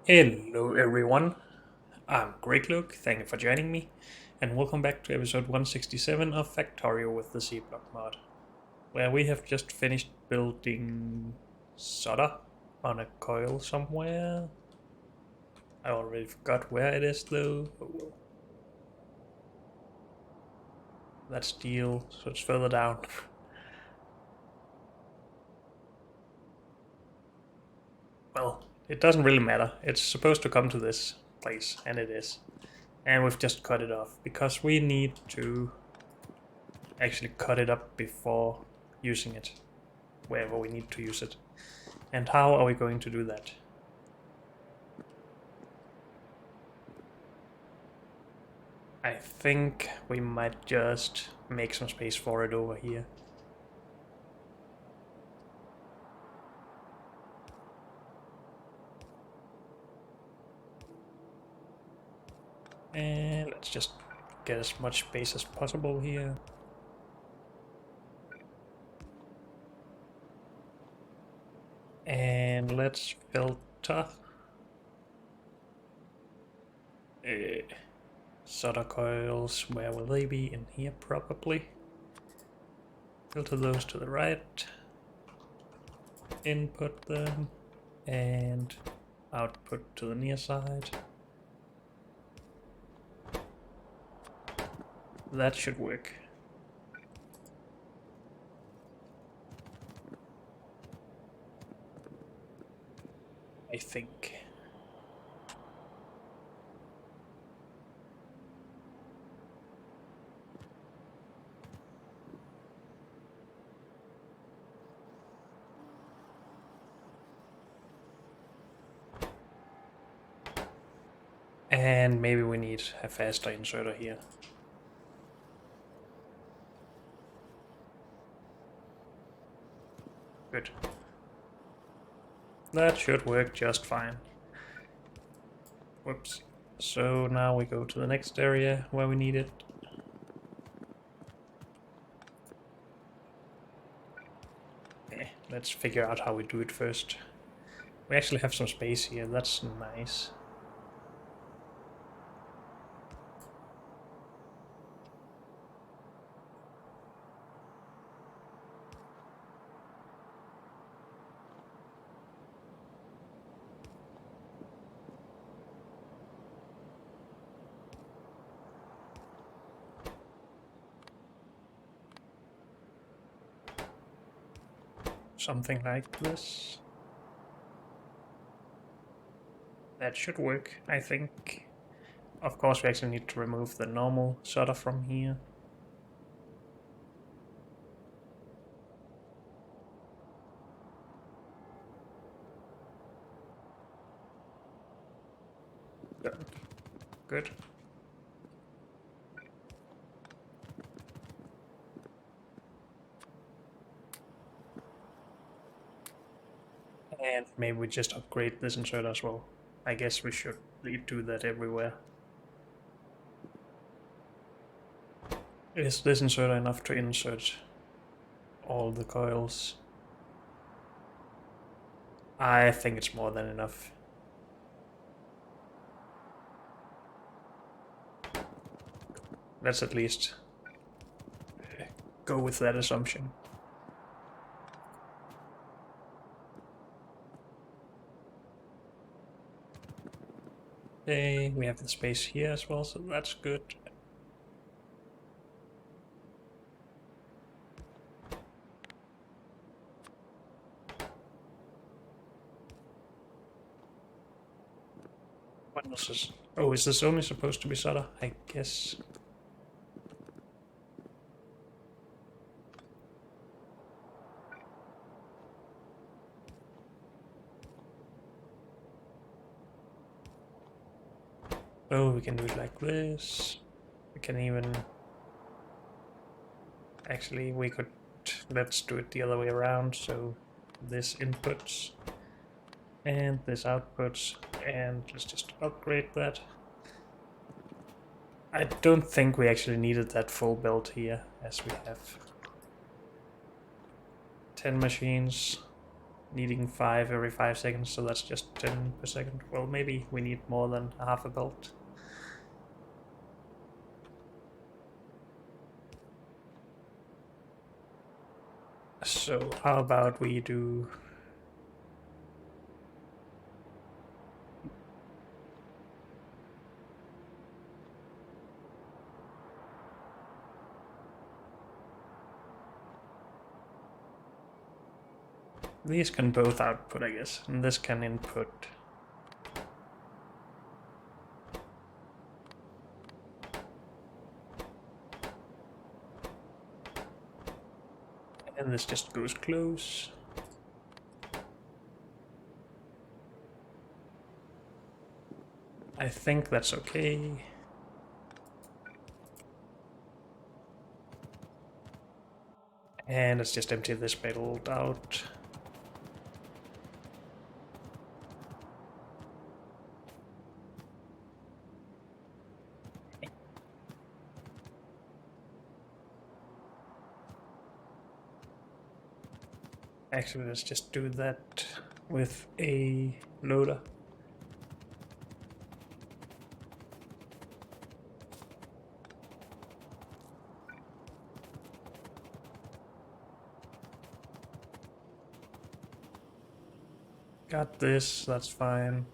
Hello everyone, I'm Greg Luke, thank you for joining me, and welcome back to episode 167 of Factorio with the C-Block mod, where we have just finished building solder on a coil somewhere. I already forgot where it is though. Oh, well. That's steel, so it's further down. Well, it doesn't really matter, it's supposed to come to this place, and it is. And we've just cut it off, because we need to actually cut it up before using it, wherever we need to use it. And how are we going to do that? I think we might just make some space for it over here. And let's just get as much space as possible here. And let's filter solder coils. Where will they be? In here probably. Filter those to the right. Input them. And output to the near side. That should work. I think. And maybe we need a faster inserter here. Good. That should work just fine. Whoops. So now we go to the next area where we need it. Let's figure out how we do it first. We actually have some space here, that's nice. Something like this. That should work, I think. Of course, we actually need to remove the normal solder from here. Good. And maybe we just upgrade this inserter as well. I guess we should do that everywhere. Is this inserter enough to insert all the coils? I think it's more than enough. Let's at least go with that assumption. Okay, we have the space here as well, so that's good. What else is... Oh, is this only supposed to be solder? I guess. Oh, we can do it like this. We can even... Actually, we could... Let's do it the other way around, so this inputs and this outputs, and let's just upgrade that. I don't think we actually needed that full build here, as we have 10 machines. needing 5 every 5 seconds, so that's just 10 per second. Well, maybe we need more than half a belt. So how about we do... These can both output, I guess, and this can input. And this just goes close. I think that's okay. And let's just empty this belt out. Actually, let's just do that with a loader. Got this, that's fine.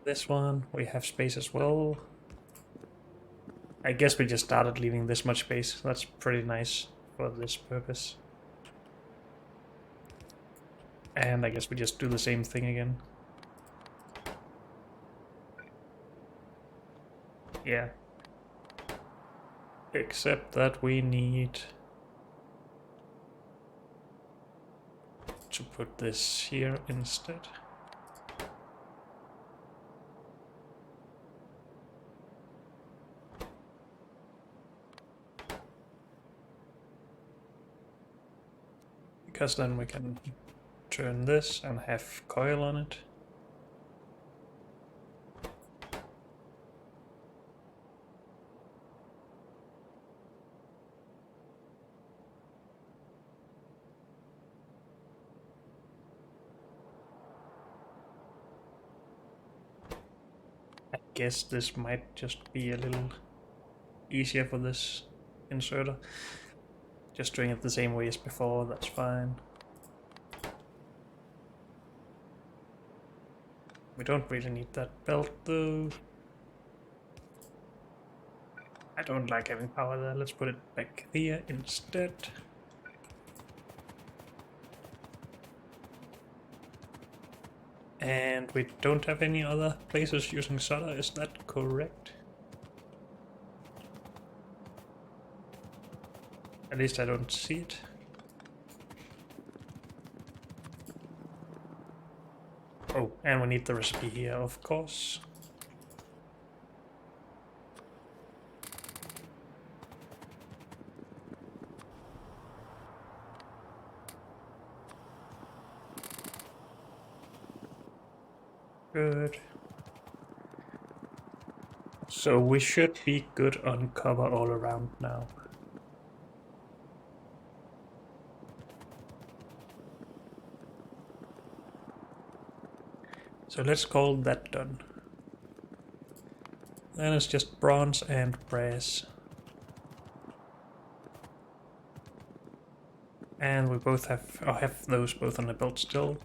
This one, we have space as well. I guess we just started leaving this much space. That's pretty nice for this purpose. And I guess we just do the same thing again. Yeah. Except that we need to put this here instead. Because then we can turn this and have coil on it. I guess this might just be a little easier for this inserter. Just doing it the same way as before, that's fine. We don't really need that belt though. I don't like having power there, let's put it back here instead. And we don't have any other places using solder, is that correct? At least I don't see it. Oh, and we need the recipe here, of course. Good. So we should be good on cover all around now. So let's call that done. Then it's just bronze and brass. And we both have those both on the belt still.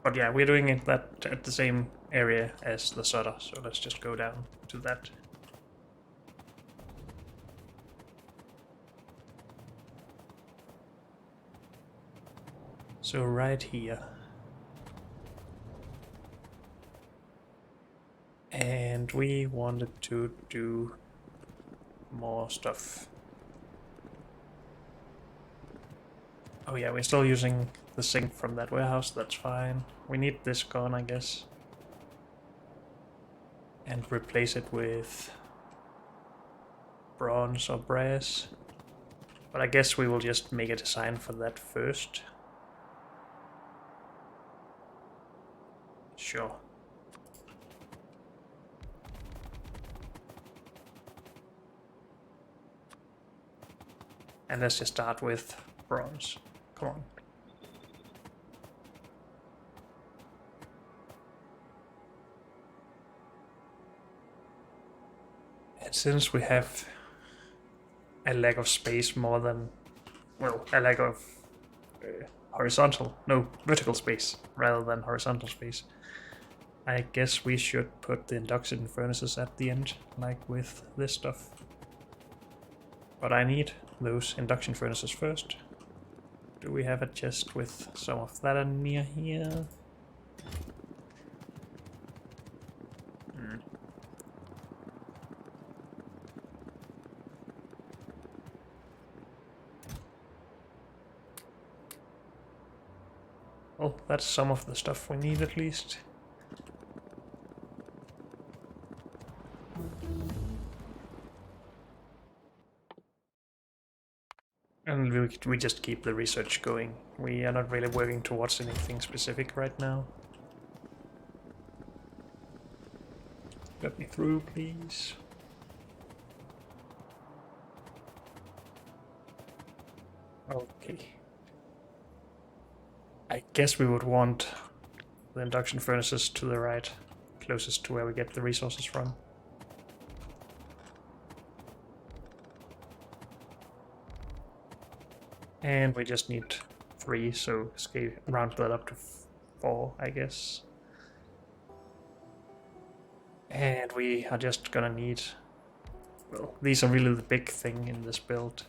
But yeah, we're doing it that at the same area as the solder, so let's just go down to that. So right here. And we wanted to do more stuff. Oh yeah, we're still using the sink from that warehouse, that's fine. We need this gone, I guess. And replace it with bronze or brass. But I guess we will just make a design for that first. Sure. And let's just start with bronze. Come on. And since we have a lack of space more than, well, a lack of vertical space rather than horizontal space, I guess we should put the induction furnaces at the end, like with this stuff. But I need those induction furnaces first. Do we have a chest with some of that in near here? Well, that's some of the stuff we need at least. And we just keep the research going. We are not really working towards anything specific right now. Let me through, please. Okay. I guess we would want the induction furnaces to the right, closest to where we get the resources from. And we just need 3, so round that up to 4, I guess. And we are just gonna need... Well, these are really the big thing in this build.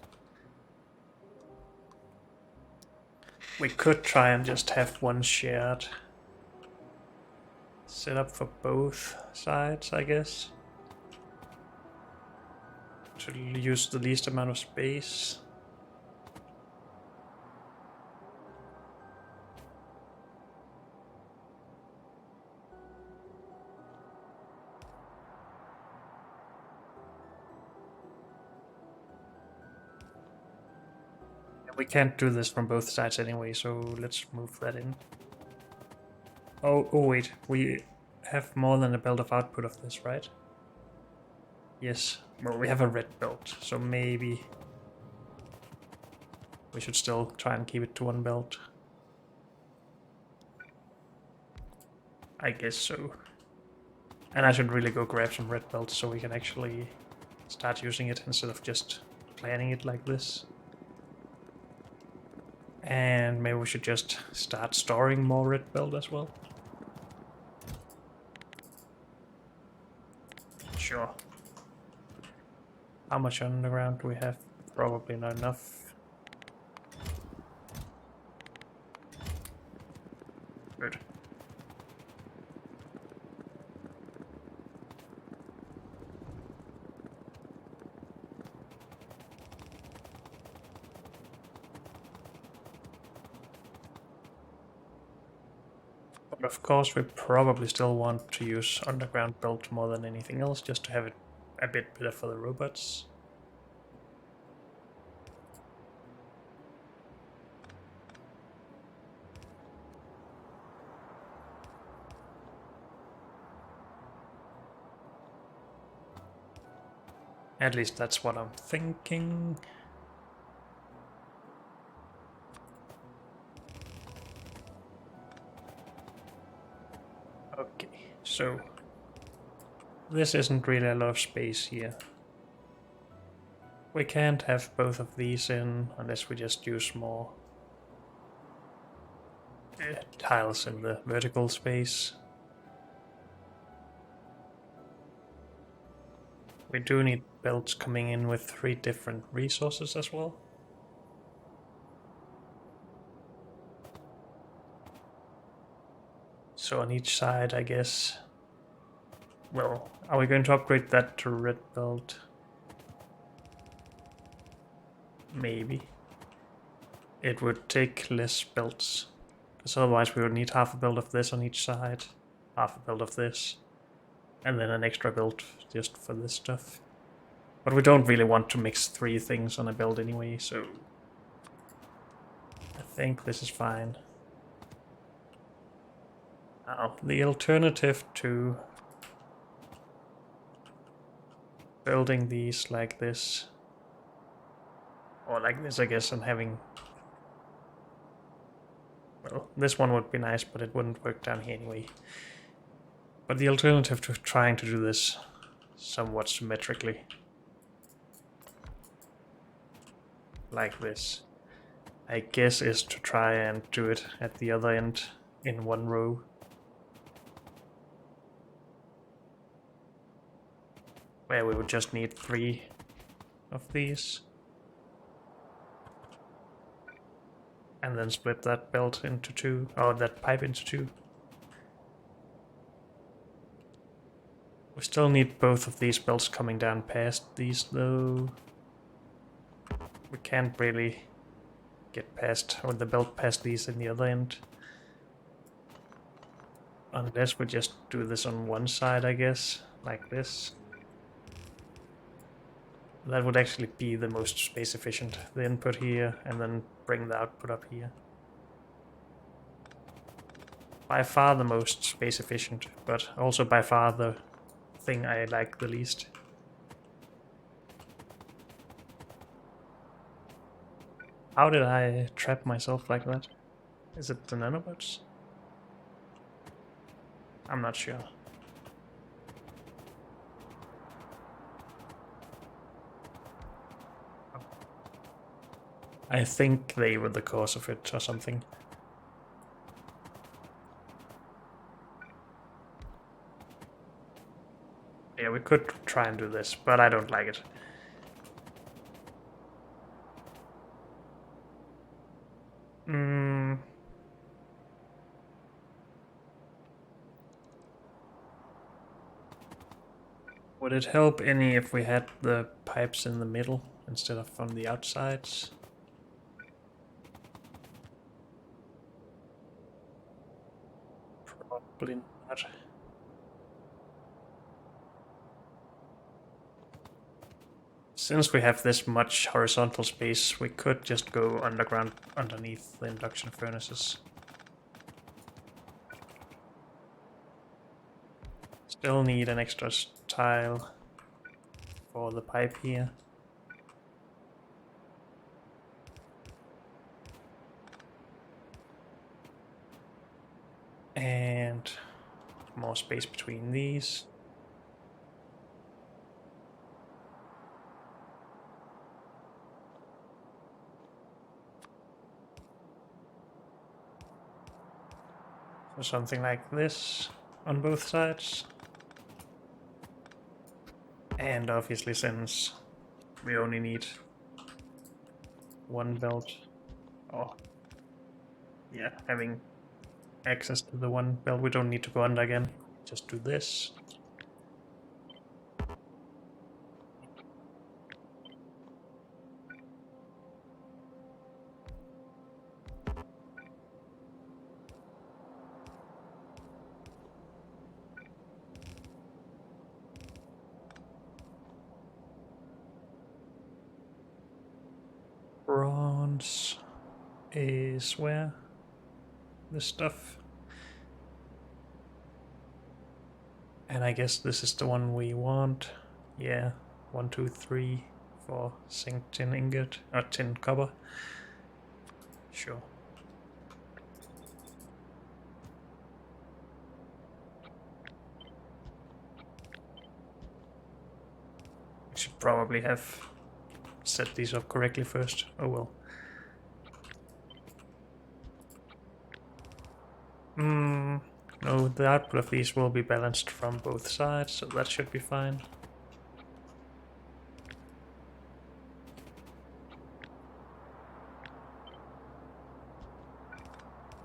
We could try and just have one shared setup for both sides, I guess. To use the least amount of space. We can't do this from both sides anyway, so let's move that in. Oh wait, we have more than a belt of output of this, right? Yes, well, we have a red belt, so maybe we should still try and keep it to one belt. I guess so. And I should really go grab some red belts so we can actually start using it instead of just planning it like this. And maybe we should just start storing more red belt as well. Sure. How much underground do we have? Probably not enough. Good. But of course we probably still want to use underground belt more than anything else, just to have it a bit better for the robots. At least that's what I'm thinking. Okay, so this isn't really a lot of space here. We can't have both of these in unless we just use more tiles in the vertical space. We do need belts coming in with 3 different resources as well. So on each side, I guess. Well, are we going to upgrade that to red belt? Maybe. It would take less belts. Because otherwise we would need half a belt of this on each side, half a belt of this, and then an extra belt just for this stuff. But we don't really want to mix 3 things on a belt anyway, so I think this is fine. Now, the alternative to building these like this, or like this I guess, and having... Well, this one would be nice, but it wouldn't work down here anyway. But the alternative to trying to do this somewhat symmetrically, like this, I guess is to try and do it at the other end in one row. Where we would just need 3 of these. And then split that belt into 2, or that pipe into 2. We still need both of these belts coming down past these though. We can't really get past, or the belt past these in the other end. Unless we just do this on one side, I guess, like this. That would actually be the most space efficient. The input here, and then bring the output up here. By far the most space efficient, but also by far the thing I like the least. How did I trap myself like that? Is it the nanobots? I'm not sure. I think they were the cause of it or something. Yeah, we could try and do this, but I don't like it. Would it help any if we had the pipes in the middle instead of on the outsides? Probably not. Since we have this much horizontal space, we could just go underground underneath the induction furnaces. Still need an extra tile for the pipe here. And more space between these. So something like this on both sides. And obviously, since we only need one belt, oh yeah, having access to the one belt, we don't need to go under again. Just do this. Bronze is where? This stuff. And I guess this is the one we want. Yeah, 1, 2, 3 for zinc tin ingot, or tin copper. Sure. I should probably have set these up correctly first. Oh well. No, the output of these will be balanced from both sides, so that should be fine.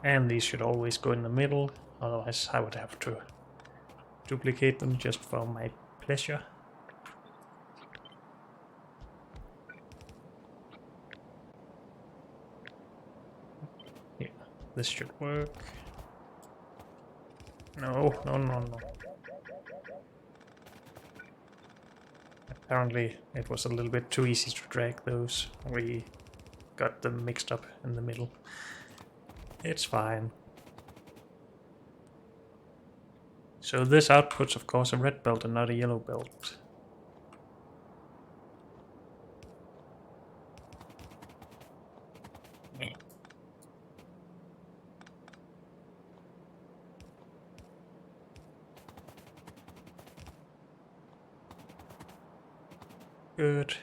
And these should always go in the middle, otherwise I would have to duplicate them just for my pleasure. Yeah, this should work. No. Apparently it was a little bit too easy to drag those. We got them mixed up in the middle. It's fine. So this outputs, of course, a red belt and not a yellow belt. Good.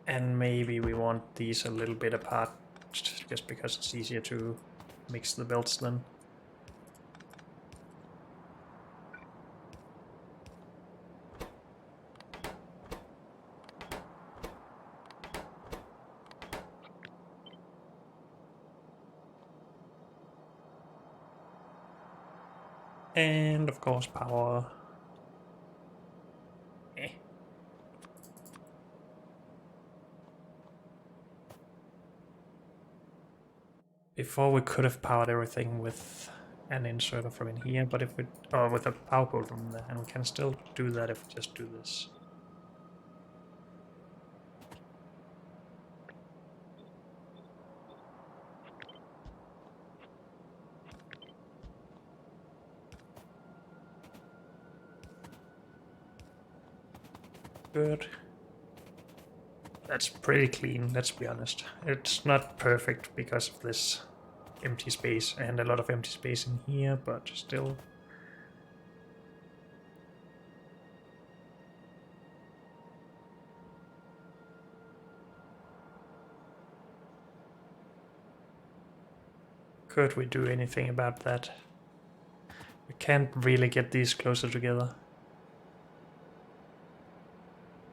And maybe we want these a little bit apart, just because it's easier to mix the belts then. And of course power. Before we could have powered everything with an inserter from in here, but if we, or with a power pole from there, and we can still do that if we just do this. Good. That's pretty clean, let's be honest. It's not perfect because of this empty space and a lot of empty space in here, but still. Could we do anything about that? We can't really get these closer together.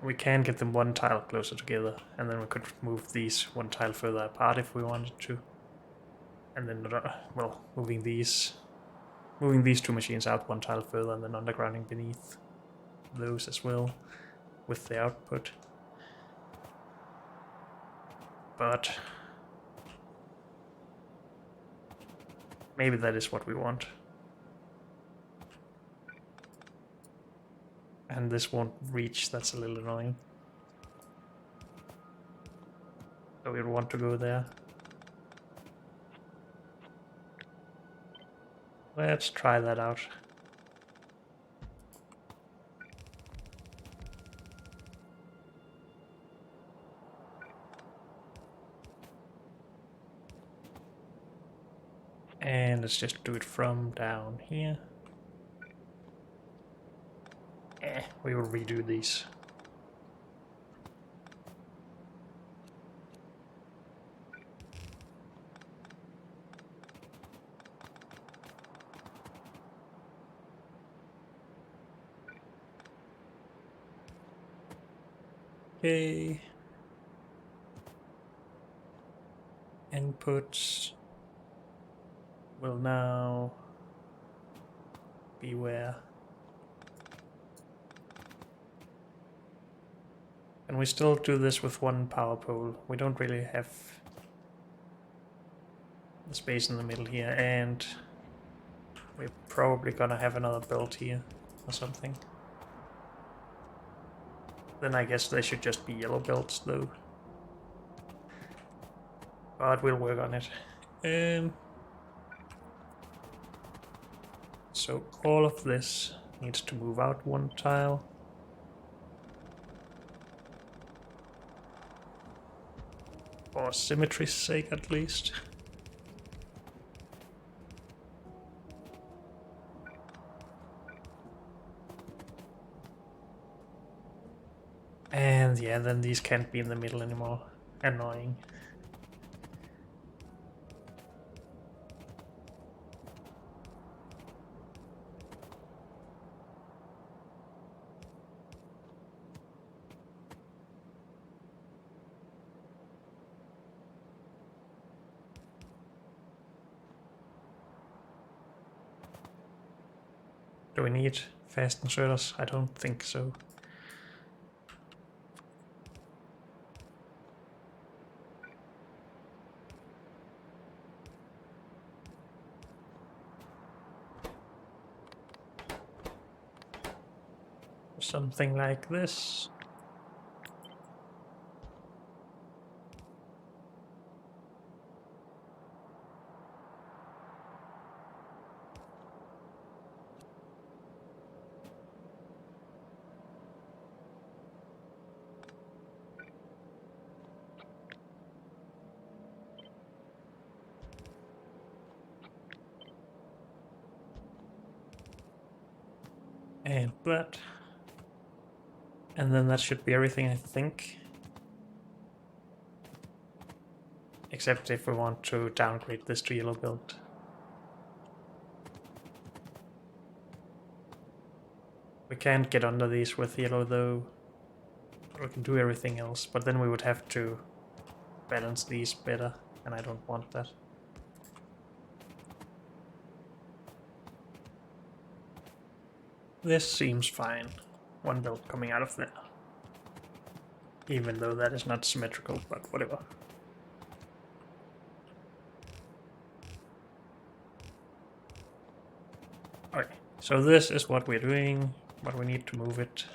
We can get them one tile closer together, and then we could move these one tile further apart if we wanted to. And then, well, moving these two machines out one tile further, and then undergrounding beneath those as well with the output. But maybe that is what we want. And this won't reach, that's a little annoying. So we want to go there. Let's try that out. And let's just do it from down here. We will redo these. Okay. Inputs will now be where? And we still do this with one power pole. We don't really have the space in the middle here, and we're probably gonna have another belt here or something. Then I guess they should just be yellow belts though. But we'll work on it. So all of this needs to move out one tile. For symmetry's sake, at least. And yeah, then these can't be in the middle anymore. Annoying. Do we need fast inserters? I don't think so. Something like this. And that. And then that should be everything, I think. Except if we want to downgrade this to yellow build. We can't get under these with yellow though. But we can do everything else, but then we would have to balance these better, and I don't want that. This seems fine. One build coming out of there. Even though that is not symmetrical, but whatever. Okay, so this is what we're doing, but we need to move it.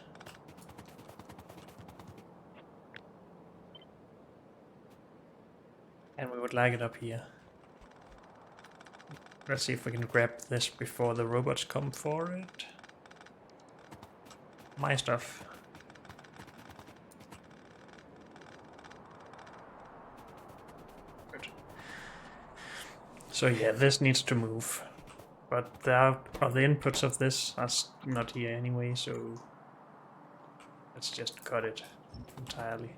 And we would like it up here. Let's see if we can grab this before the robots come for it. My stuff. Good. So yeah, this needs to move. But the inputs of this are not here anyway, so let's just cut it entirely.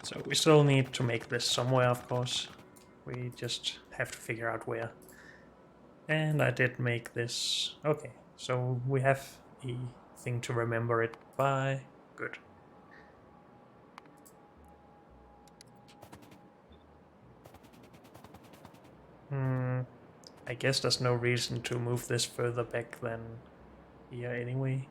So we still need to make this somewhere, of course. We just have to figure out where. And I did make this. Okay, so we have a thing to remember it by. Good. I guess there's no reason to move this further back than here anyway.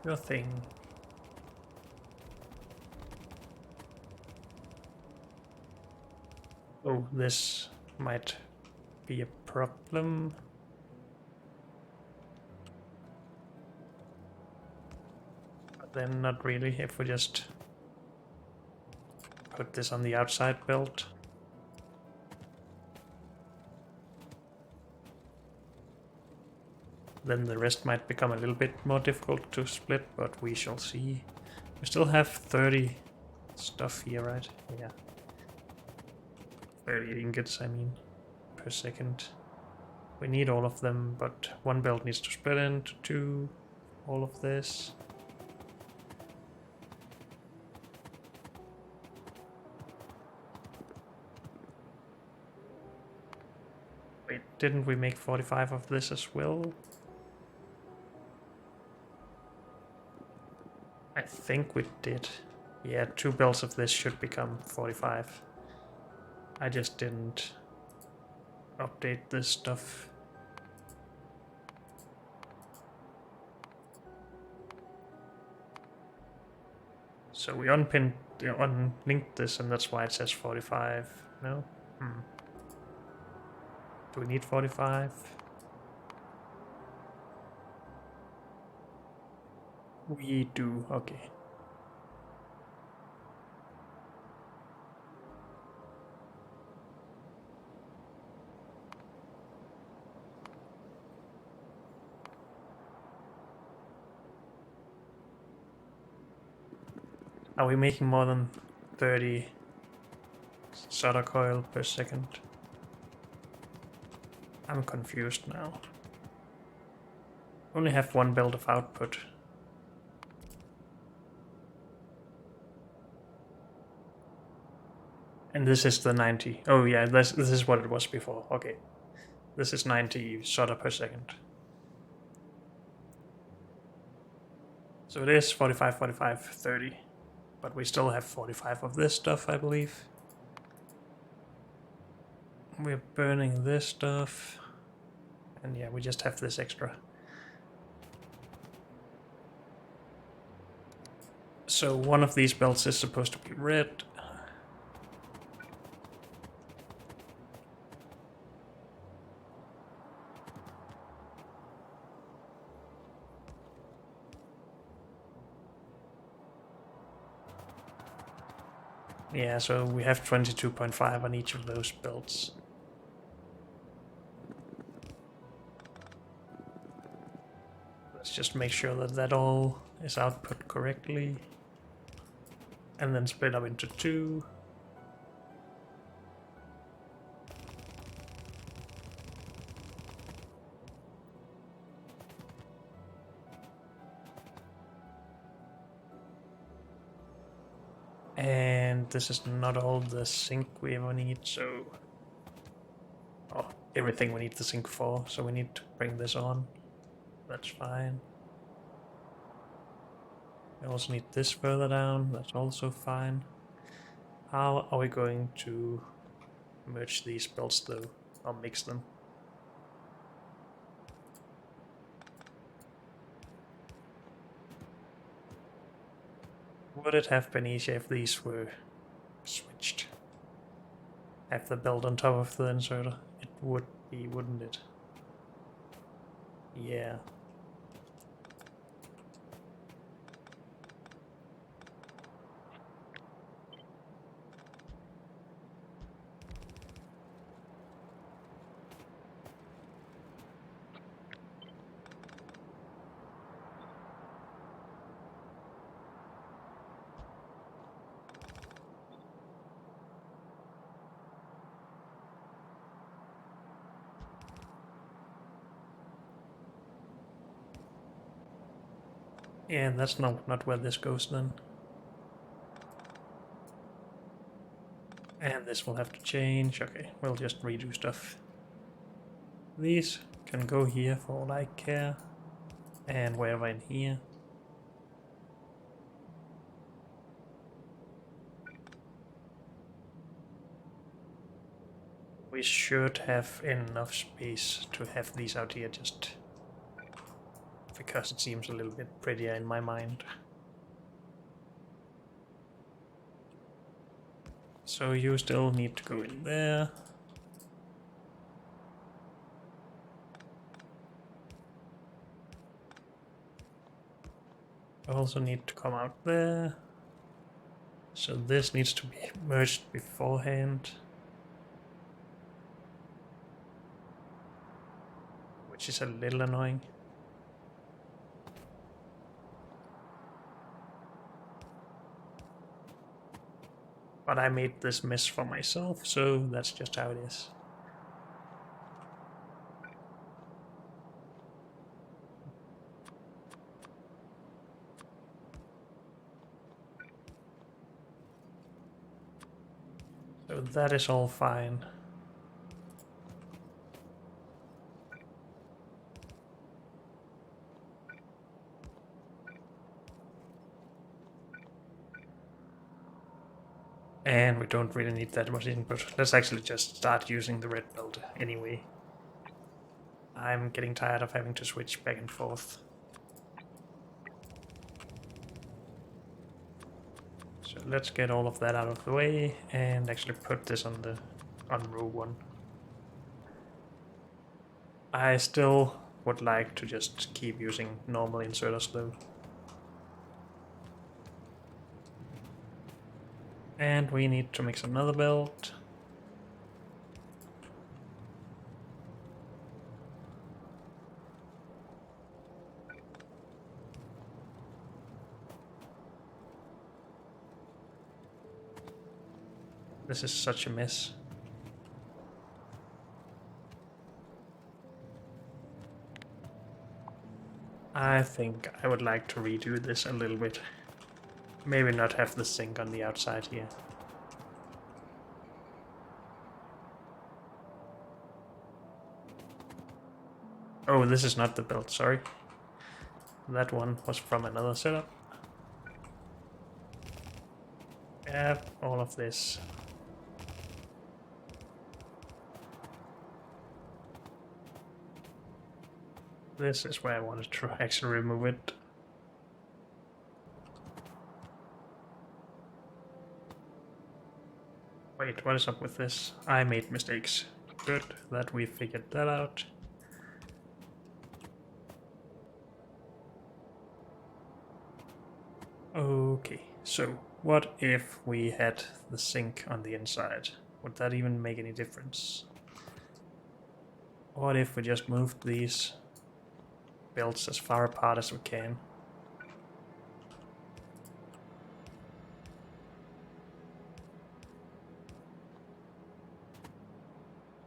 Your thing. Oh, this might be a problem. But then not really if we just put this on the outside belt. Then the rest might become a little bit more difficult to split, but we shall see. We still have 30 stuff here, right? Yeah. 30 ingots, I mean, per second. We need all of them, but one belt needs to split into two. All of this. Wait, didn't we make 45 of this as well? I think we did. Yeah, 2 belts of this should become 45. I just didn't update this stuff. So we unlinked this, and that's why it says 45. No? Do we need 45? We do, okay. Are we making more than 30 solder coil per second? I'm confused now. Only have one belt of output. And this is the 90. Oh yeah, this is what it was before. Okay. This is 90 solder per second. So it is 45, 45, 30. But we still have 45 of this stuff, I believe. We're burning this stuff. And yeah, we just have this extra. So one of these belts is supposed to be red. Yeah, so we have 22.5 on each of those belts. Let's just make sure that that all is output correctly. And then split up into 2. And this is not all the zinc we ever need, so... Oh, everything we need the zinc for, so we need to bring this on. That's fine. We also need this further down, that's also fine. How are we going to merge these belts though, or mix them? Would it have been easier if these were switched? Have the belt on top of the inserter? It would be, wouldn't it? Yeah. Yeah, that's not where this goes then. And this will have to change. Okay, we'll just redo stuff. These can go here for all I care. And wherever in here. We should have enough space to have these out here just because it seems a little bit prettier in my mind. So you still need to go in there. You also need to come out there. So this needs to be merged beforehand. Which is a little annoying. But I made this mess for myself, so that's just how it is. So that is all fine. And we don't really need that much input. Let's actually just start using the red belt anyway. I'm getting tired of having to switch back and forth. So let's get all of that out of the way and actually put this on row 1. I still would like to just keep using normal inserters though. And we need to mix another belt. This is such a mess. I think I would like to redo this a little bit. Maybe not have the sink on the outside here. Oh, this is not the belt, sorry. That one was from another setup. Yeah, all of this. This is where I wanted to actually remove it. Wait, what is up with this? I made mistakes. Good that we figured that out. Okay, so what if we had the sink on the inside? Would that even make any difference? What if we just moved these belts as far apart as we can?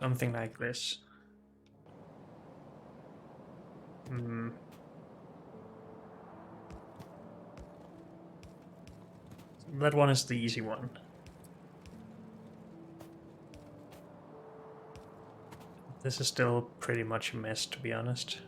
Something like this. That one is the easy one. This is still pretty much a mess, to be honest.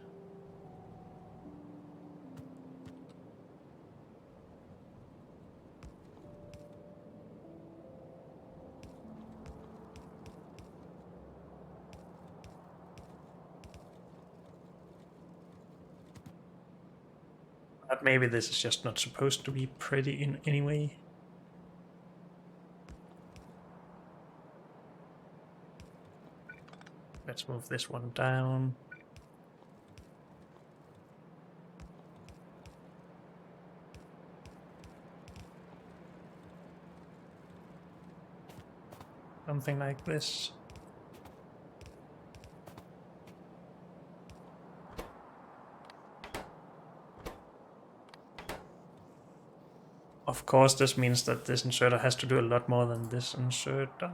But maybe this is just not supposed to be pretty in any way. Let's move this one down. Something like this. Of course, this means that this inserter has to do a lot more than this inserter.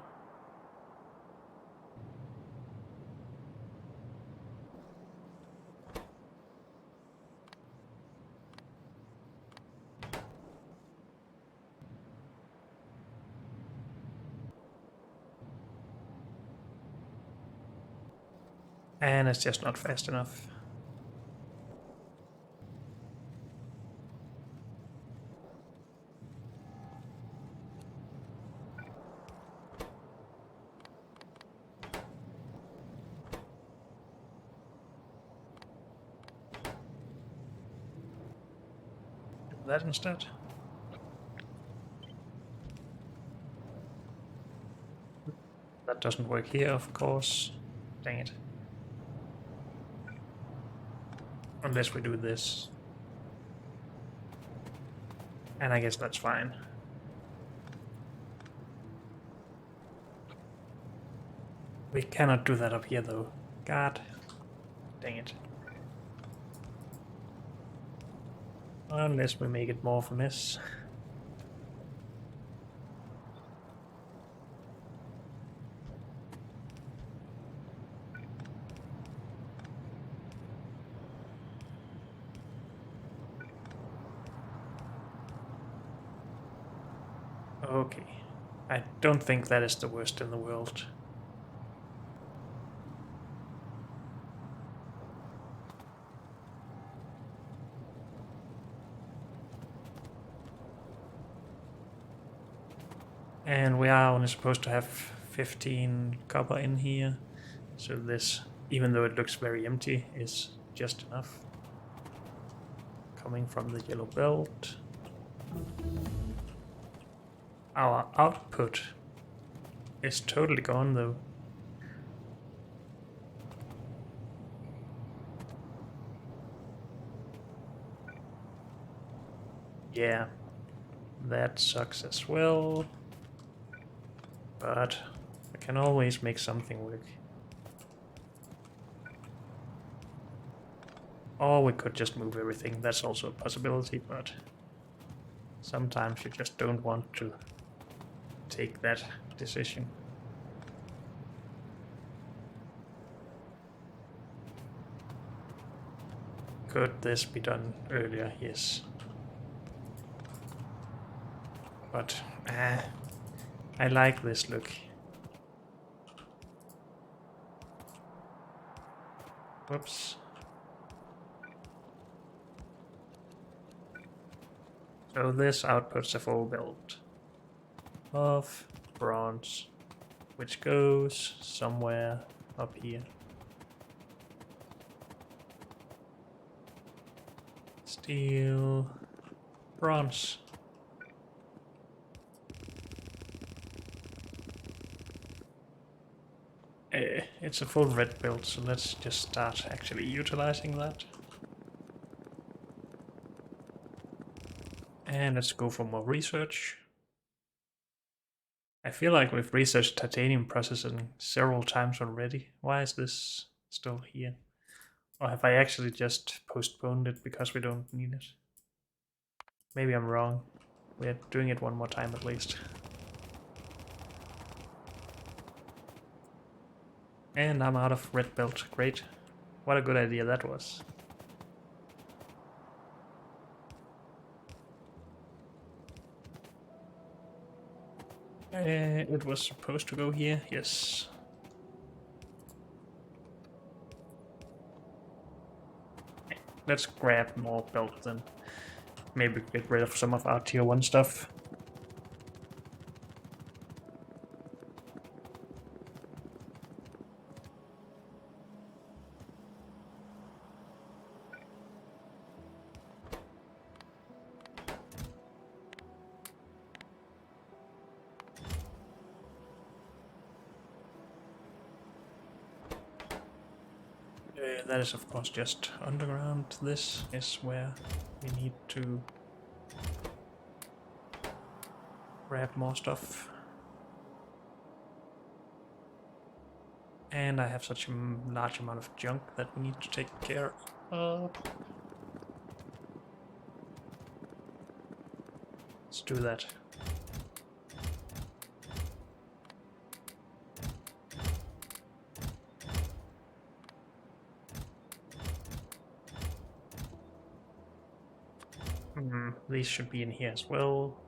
And it's just not fast enough. Do that instead. That doesn't work here, of course. Dang it. Unless we do this. And I guess that's fine. We cannot do that up here though. God. Dang it. Unless we make it more of a mess. Okay. I don't think that is the worst in the world. And we are only supposed to have 15 copper in here. So this, even though it looks very empty, is just enough. Coming from the yellow belt. Our output is totally gone though. Yeah, that sucks as well. But I can always make something work. Or we could just move everything, that's also a possibility, but sometimes you just don't want to take that decision. Could this be done earlier? Yes. But I like this look. Whoops. So this outputs a full build of bronze, which goes somewhere up here. Steel, bronze. It's a full red build, so let's just start actually utilizing that. And let's go for more research. I feel like we've researched titanium processing several times already. Why is this still here? Or have I actually just postponed it because we don't need it? Maybe I'm wrong. We're doing it one more time at least. And I'm out of red belt. Great. What a good idea that was. It was supposed to go here, yes. Let's grab more belt then. Maybe get rid of some of our tier 1 stuff. That is of course just underground. This is where we need to grab more stuff. And I have such a large amount of junk that we need to take care of. Let's do that. These should be in here as well.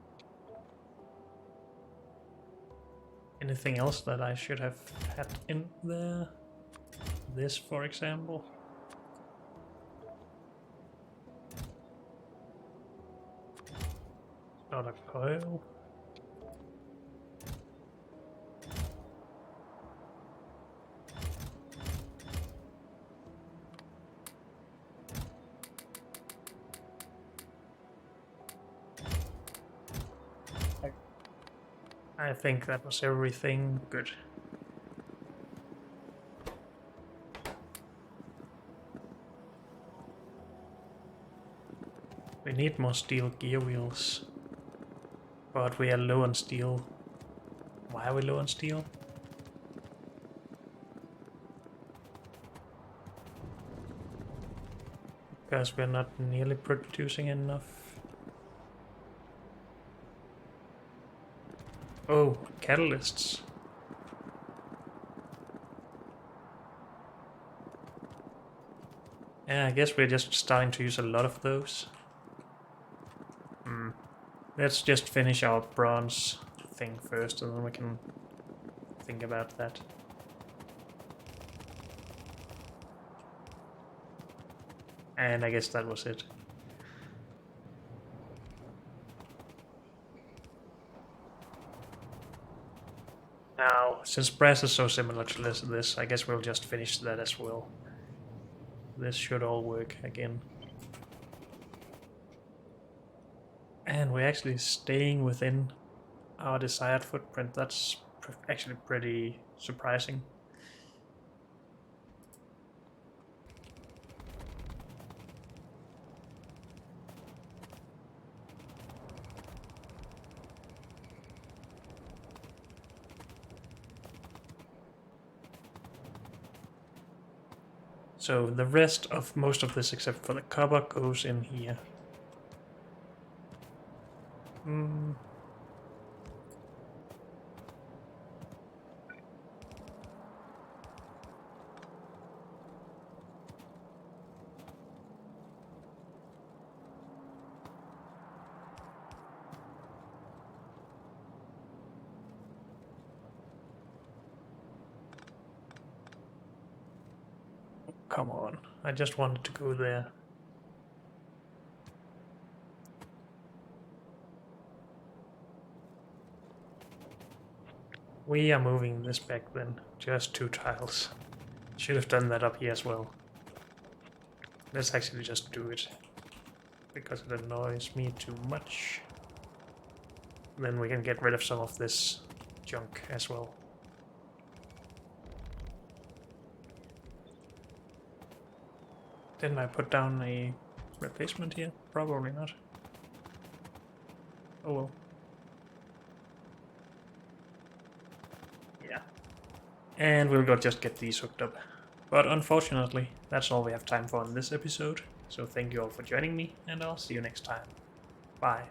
Anything else that I should have had in there? This, for example. Not a coil. I think that was everything. Good. We need more steel gear wheels. But we are low on steel. Why are we low on steel? Because we're not nearly producing enough. Oh, catalysts. Yeah, I guess we're just starting to use a lot of those. Let's just finish our bronze thing first, and then we can think about that. And I guess that was it. Now, since brass is so similar to this, I guess we'll just finish that as well. This should all work again. And we're actually staying within our desired footprint. That's actually pretty surprising. So the rest of most of this, except for the copper, goes in here. Come on, I just wanted to go there. We are moving this back then, just 2 tiles. Should have done that up here as well. Let's actually just do it, because it annoys me too much. Then we can get rid of some of this junk as well. Didn't I put down a replacement here? Probably not. Oh well. Yeah. And we'll just get these hooked up. But unfortunately, that's all we have time for in this episode. So thank you all for joining me, and I'll see you next time. Bye.